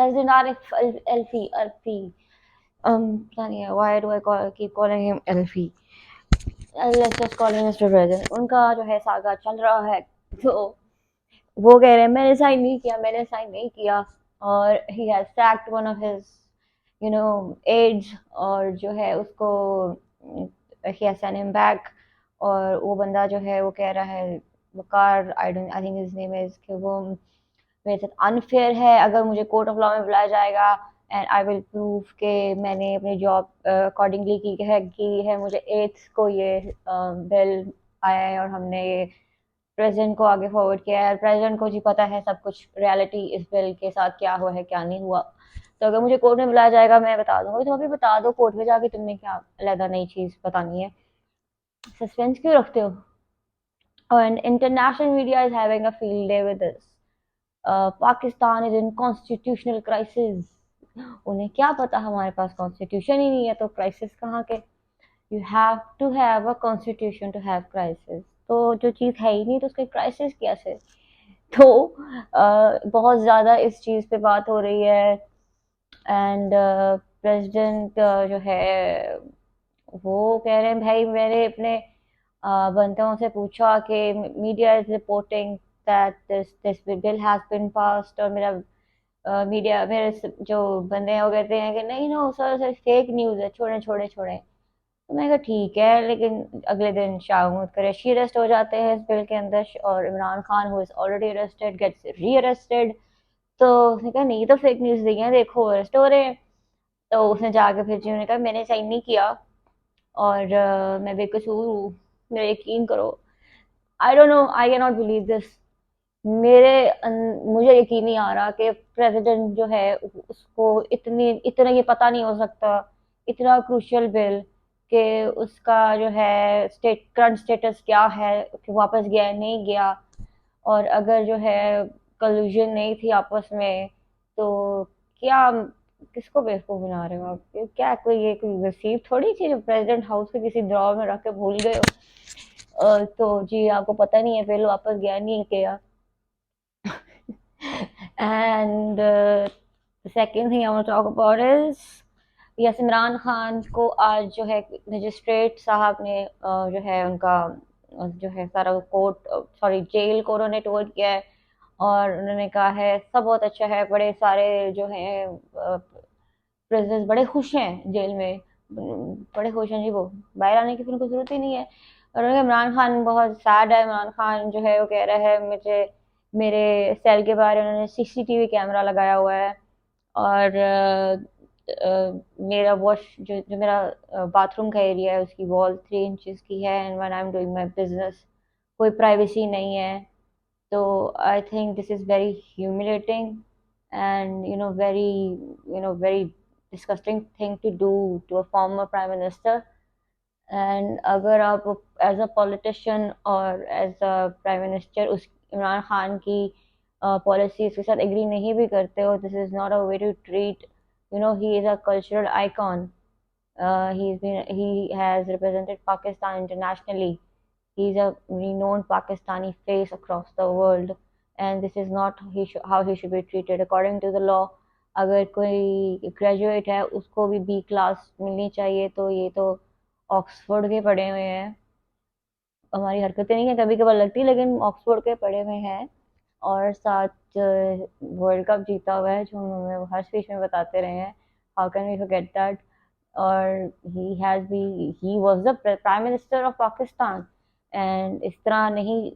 President Arif Alfi, pता नहीं है, why do I keep calling him Alfi? Let's just call him Mr. President. उनका जो है saga चल रहा है, तो वो कह रहे हैं मैंने साइन नहीं किया, मैंने साइन नहीं किया, और he has sacked one of his aides, और जो है उसको he has sent him back, और वो बंदा जो है वो कह रहा है, Waqar, I think his name is, कि वो मेरे साथ अनफेयर है, अगर मुझे कोर्ट ऑफ लॉ में बुलाया जाएगा एंड आई विल प्रूव कि मैंने अपनी जॉब अकॉर्डिंगली की है, मुझे एट्थ को ये बिल आया है और हमने ये प्रेसिडेंट को आगे फॉरवर्ड किया है, प्रेसिडेंट को जी पता है सब कुछ, रियलिटी इस बिल के साथ क्या हुआ है क्या नहीं हुआ। तो अगर मुझे कोर्ट में बुलाया जाएगा मैं बता दूंगा, तुम अभी बता दो कोर्ट में जाके तुमने क्या अलग नई चीज़ बतानी है, सस्पेंस क्यों रखते हो। और international media is having a field day with this. Pakistan is in constitutional crisis. उन्हें क्या पता हमारे पास कॉन्स्टिट्यूशन ही नहीं है, तो क्राइसिस कहाँ के। You have to have a constitution to have crisis, तो जो चीज़ है ही नहीं तो उसके क्राइसिस कैसे। तो बहुत ज़्यादा इस चीज़ पे बात हो रही है, एंड प्रेसिडेंट जो है वो कह रहे हैं भाई मैंने अपने बंदों से पूछा कि media is reporting that this bill has been passed, और मेरा मीडिया मेरे जो बंदे हैं वो कहते हैं कि नहीं no sir sir fake news है, छोड़े छोड़े छोड़े। तो मैं कहा ठीक है, लेकिन अगले दिन शाह महमूद कुरैशी अरेस्ट हो जाते हैं इस बिल के अंदर, और Imran Khan who is already arrested gets rearrested. तो उसने कहा नहीं, तो फेक न्यूज़ दी है, देखो अरेस्ट हो रहे हैं। तो उसने जाके फिर जी ने कहा मैंने साइन नहीं किया, और मैं बेकसूर हूँ, मेरा यकीन करो। आई don't know, I can not believe this. मुझे यकीन नहीं आ रहा कि प्रेसिडेंट जो है उसको इतना ये पता नहीं हो सकता, इतना क्रूशियल बिल, कि उसका जो है करंट स्टेटस क्या है, कि वापस गया है नहीं गया, और अगर जो है कल्यूजन नहीं थी आपस में, तो क्या, किसको बेवकूफ़ बना रहे हो आप, ये क्या कोई ये कोई रिसीप्ट थोड़ी थी जो प्रेसिडेंट हाउस के किसी ड्रॉर में रख के भूल गए हो। तो जी आपको पता नहीं है फिर वापस गया नहीं गया। And the second thing I want to talk about is, yes, Imran Khan को आज जो है मजिस्ट्रेट साहब ने जो है उनका जो है सारा कोर्ट, सॉरी जेल को उन्होंने टूर किया है, और उन्होंने कहा है सब बहुत अच्छा है, बड़े सारे जो हैं प्रिजनर्स बड़े खुश हैं जेल में, बड़े खुश हैं जी, वो बाहर आने की फिर उनको जरूरत ही नहीं है। और उन्होंने इमरान खान बहुत सैड है, इमरान खान जो है वो कह रहा है मुझे मेरे सेल के बाहर उन्होंने सीसीटीवी कैमरा लगाया हुआ है, और मेरा वॉश जो मेरा बाथरूम का एरिया है उसकी वॉल 3 इंचेस की है, and when I am doing my business कोई प्राइवेसी नहीं है। तो I think this is very humiliating, and very disgusting thing to do to a former prime minister. And अगर आप एज अ पॉलिटिशियन और as a prime minister उस इमरान खान की policies के साथ एग्री नहीं भी करते हो, this is not a way to treat, he is a cultural icon, he has represented Pakistan internationally, he's a renowned Pakistani face across the world, and this is not how he should be treated according to the law। अगर कोई graduate है उसको भी B class मिलनी चाहिए, तो ये तो ऑक्सफोर्ड के पढ़े हुए हैं, हमारी हरकतें नहीं है कभी कभार लगती, लेकिन ऑक्सफोर्ड के पढ़े हुए हैं, और साथ वर्ल्ड कप जीता हुआ है जो हमें हर स्पीच में बताते रहे हैं, how can we forget that. और he was the prime minister of Pakistan, and इस तरह नहीं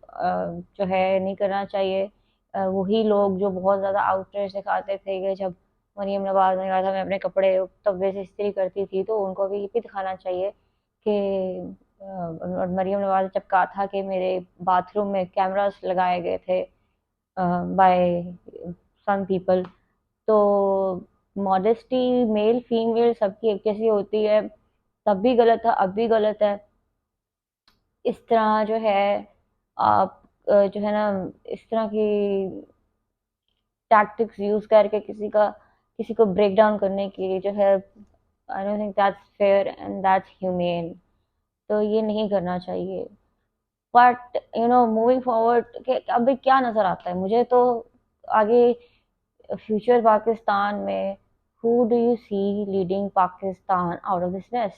जो है नहीं करना चाहिए। वही लोग जो बहुत ज़्यादा आउटरेज दिखाते थे कि जब मरीम नवाज ने कहा था मैं अपने कपड़े तवे से इस्त्री करती थी, तो उनको भी ये भी दिखाना चाहिए कि और मरीम नवाज ने जब कहा था कि मेरे बाथरूम में कैमरास लगाए गए थे बाय सम पीपल, तो मॉडेस्टी मेल फीमेल सबकी एक जैसी होती है, तब भी गलत था अब भी गलत है। इस तरह जो है आप जो है ना इस तरह की टैक्टिक्स यूज करके किसी को ब्रेक डाउन करने की जो है, I don't think that's fair and that's humane, तो ये नहीं करना चाहिए। बट मूविंग फॉरवर्ड के अभी क्या नजर आता है मुझे, तो आगे फ्यूचर पाकिस्तान में who do you see leading Pakistan out of this mess?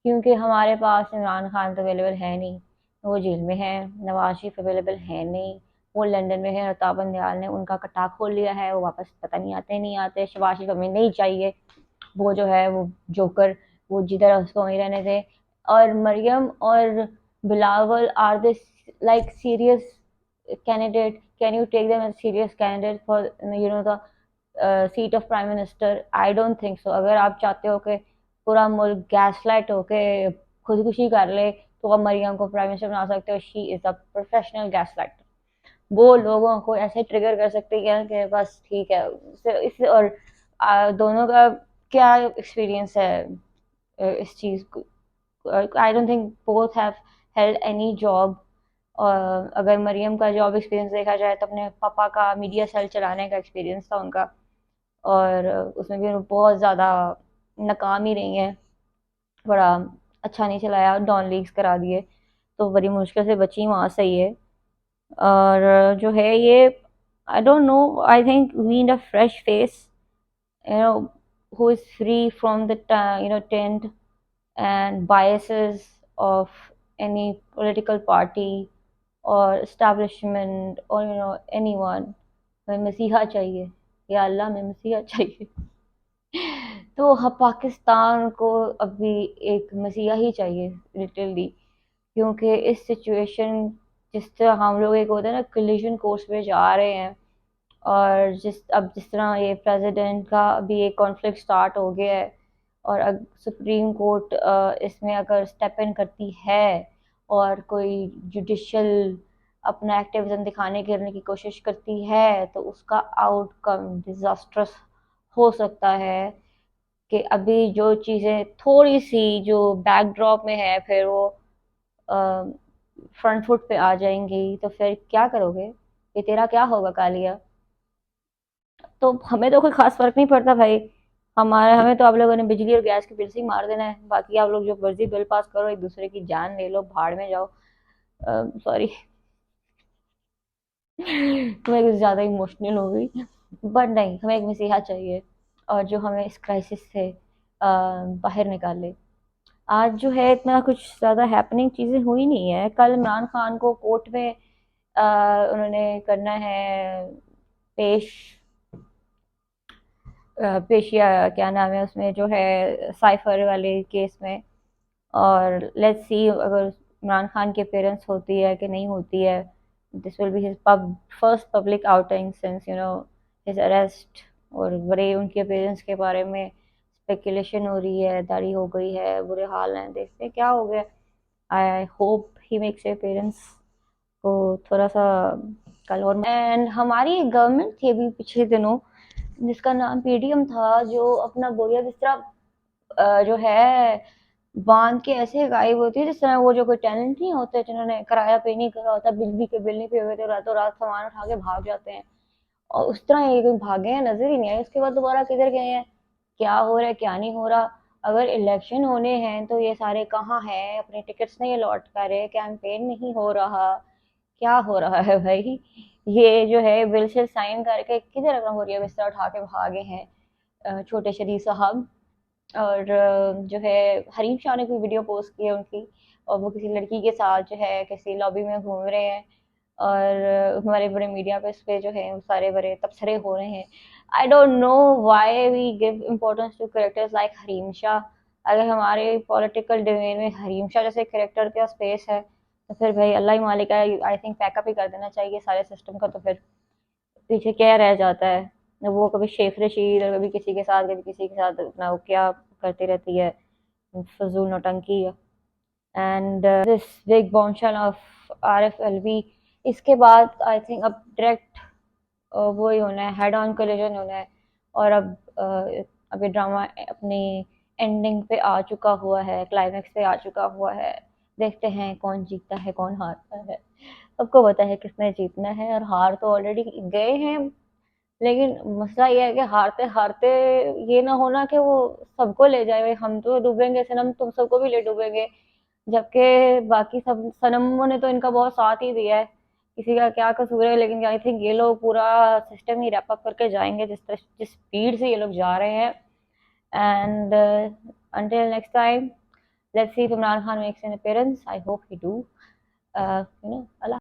क्योंकि हमारे पास इमरान खान तो अवेलेबल है नहीं, वो जेल में है। नवाज शरीफ अवेलेबल है नहीं, वो लंदन में है। और ताबन दयाल ने उनका कटा खोल लिया है, वो वापस पता नहीं आते नहीं आते। शहबाज शरीफ हमें नहीं चाहिए, वो जो है वो जोकर, वो जिधर है उसको वहीं रहने दे। और मरियम और Bilawal are this like serious candidate? Can you take them as serious candidate for the seat of prime minister? I don't think so. अगर आप चाहते हो कि पूरा मुल्क गैसलाइट होके खुदकुशी कर ले तो आप मरियम को प्राइम मिनिस्टर बना सकते हो। She is a professional gaslighter. वो लोगों को ऐसे ट्रिगर कर सकती है कि बस ठीक है। इस और दोनों का क्या एक्सपीरियंस है इस चीज़ को? I don't think both have held any job. और अगर मरियम का जॉब एक्सपीरियंस देखा जाए तो अपने पापा का मीडिया सेल चलाने का एक्सपीरियंस था उनका, और उसमें भी बहुत ज़्यादा नाकाम ही रही हैं। बड़ा अच्छा नहीं चलाया, डॉन लीग्स करा दिए, तो बड़ी मुश्किल से बची वहाँ से ये। और जो है ये, I don't know, I think we need a fresh face, you know, who is free from the tent and biases of any political party or establishment or anyone. हमें मसीहा चाहिए, या अल्लाह हमें मसीहा चाहिए। तो हम पाकिस्तान को अभी एक मसीहा ही चाहिए लिटरली, क्योंकि इस सिचुएशन, जिस तरह हम लोग एक होता है ना कोलिजन कोर्स पे जा रहे हैं, और जिस तरह ये प्रेसिडेंट का अभी एक कॉन्फ्लिक्ट स्टार्ट हो गया है, और सुप्रीम कोर्ट इसमें अगर स्टेप इन करती है और कोई जुडिशल अपना एक्टिविज्म दिखाने करने की कोशिश करती है, तो उसका आउटकम डिजास्ट्रस हो सकता है। कि अभी जो चीज़ें थोड़ी सी जो बैकड्रॉप में है, फिर वो फ्रंट फुट पे आ जाएंगी, तो फिर क्या करोगे? ये तेरा क्या होगा कालिया? तो हमें तो कोई खास फर्क नहीं पड़ता भाई। हमें तो आप लोगों ने बिजली और गैस के बिल से ही मार देना है। बाकी आप लोग जो मर्जी बिल पास करो, एक दूसरे की जान ले लो, भाड़ में जाओ। सॉरी, मैं कुछ ज्यादा इमोशनल हो गई। बट नहीं, हमें एक मसीहा चाहिए, और जो हमें इस क्राइसिस से बाहर निकाले। आज जो है इतना कुछ ज्यादा हैपनिंग चीजें हुई नहीं है। कल इमरान खान को कोर्ट में उन्होंने करना है पेश, पेशिया क्या नाम है उसमें, जो है साइफर वाले केस में। और लेट्स सी अगर इमरान खान के पेरेंट्स होती है कि नहीं होती है। This will be his first public outing since his arrest. और बड़े उनके पेरेंट्स के बारे में स्पेकुलेशन हो रही है, दाढ़ी हो गई है, बुरे हाल हैं, देखते हैं क्या हो गया। I hope he makes your parents को थोड़ा सा कल। और एंड हमारी गवर्नमेंट थी अभी पिछले दिनों, जिसका नाम पीडीएम था, जो अपना बोरिया बिस्तरा जो है बांध के ऐसे गायब होती है, जिस तरह वो जो कोई टैलेंट नहीं होते जिन्होंने किराया पे नहीं करा होता, बिजली के बिल नहीं पे हुए थे, रातों रात सामान उठा के भाग जाते हैं। और उस तरह ये कोई भागे हैं, नजर ही नहीं आए। उसके बाद दोबारा किधर गए हैं, क्या हो रहा है क्या नहीं हो रहा? अगर इलेक्शन होने हैं तो ये सारे कहाँ हैं? अपने टिकट्स नहीं लौट कर रहे, कैंपेन नहीं हो रहा, क्या हो रहा है भाई? ये जो है बिल से साइन करके किधर अपना बोरिया बिस्तर उठा के भागे हैं छोटे शरीफ साहब। और जो है हरीम शाह ने कोई वीडियो पोस्ट की है उनकी, और वो किसी लड़की के साथ जो है किसी लॉबी में घूम रहे हैं, और हमारे बड़े मीडिया पे इस पे जो है वो सारे बड़े तबसरे हो रहे हैं। I don't know why we give importance to characters like Hareem Shah. अगर हमारे पॉलिटिकल डोमेन में हरीम शाह जैसे कैरेक्टर का स्पेस है, तो फिर भाई अल्लाह ही मालिक है। आई थिंक पैकअप ही कर देना चाहिए सारे सिस्टम का, तो फिर पीछे क्या रह जाता है? वो कभी शेख रशीद और कभी किसी के साथ, कभी किसी के साथ, अपना वो क्या करती रहती है, फजूल नौटंकी। And this big bombshell of Arif Alvi. इसके बाद आई थिंक अब डायरेक्ट वो ही होना है, हेड ऑन कोलिजन होना है। और अब ये ड्रामा अपनी एंडिंग पे आ चुका हुआ है, क्लाइमैक्स पे आ चुका हुआ है। देखते हैं कौन जीतता है कौन हारता है। सबको पता है किसने जीतना है, और हार तो ऑलरेडी गए हैं। लेकिन मसला ये है कि हारते हारते ये ना होना कि वो सबको ले जाए, भाई हम तो डूबेंगे सनम, तुम सबको भी ले डूबेंगे। जबकि बाकी सब सनमों ने तो इनका बहुत साथ ही दिया है किसी का क्या कसूर है, लेकिन आई थिंक ये लोग पूरा सिस्टम ही रैप अप करके जाएंगे जिस स्पीड से ये लोग जा रहे हैं। And until next time, let's see if Imran Khan makes an appearance. I hope he do. Allah